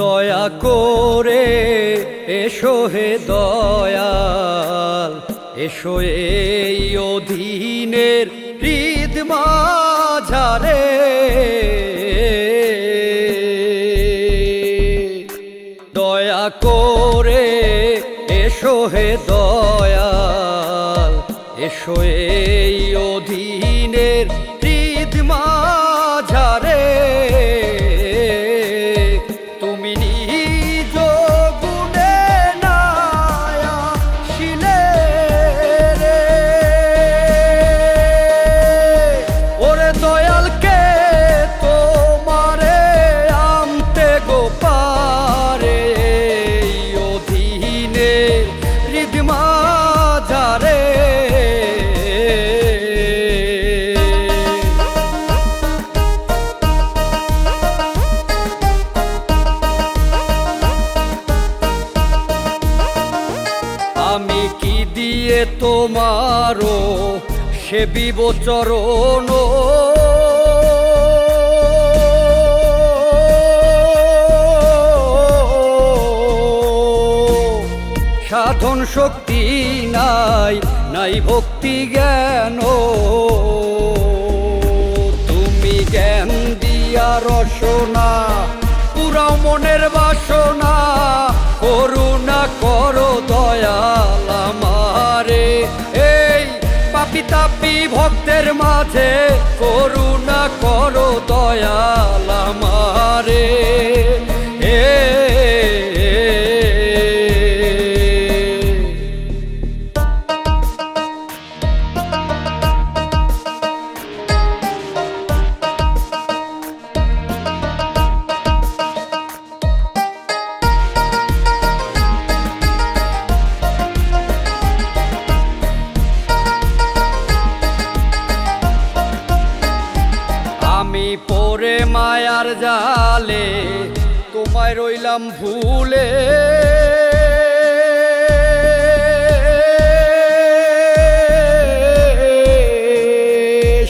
দয়া করে এসো হে দয়াল, এসো এই অধীনের হৃদ মাঝারে। দয়া করে এসো হে দয়াল, এসো এই অধীনের হৃদ মাঝারে। তুমি নিজ গুণে না আসিলে রে, ওরে দয়ালকে তোমারে আনতে গোপারে অধীনের হৃদ মাঝারে। আমি কি দিয়ে তোমারও সেবিব চরণ, সাধন শক্তি নাই, নাই ভক্তি জ্ঞান। তুমি জ্ঞান দিয়া রসনা পুরাও মনের বাসনা, করুণা করো দয়াল আমারে। এই পাপী তাপী ভক্তের মাঝে করুণা করো দয়াল আমারে। আমি পরে মায়ার জালে তোমায় রইলাম ভুলে,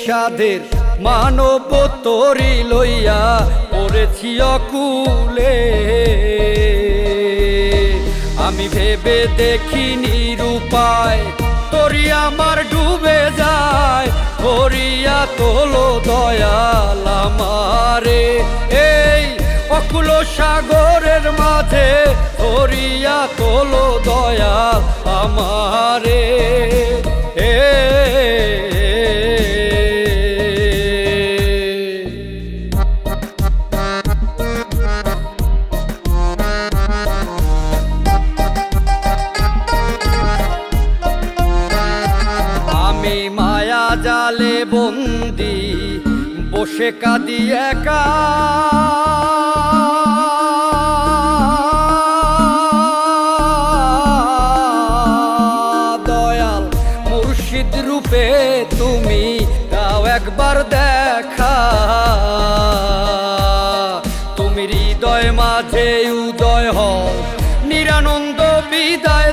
সাধের মানব তরি লইয়া পড়েছি অকুলে। আমি ভেবে দেখি নিরুপায়, তরি আমার ডুবে যায়, করিয়া তোলো দয়াল আমারে। এই অকুল সাগরের মাঝে করিয়া তোলো দয়াল আমারে। আমি মায়া জালে বন্দি বসে কাঁদি একা, দয়াল মুর্শিদ রূপে তুমি দাও একবার দেখা। তুমি হৃদয় মাঝে উদয় হও, নিরানন্দ বিদায়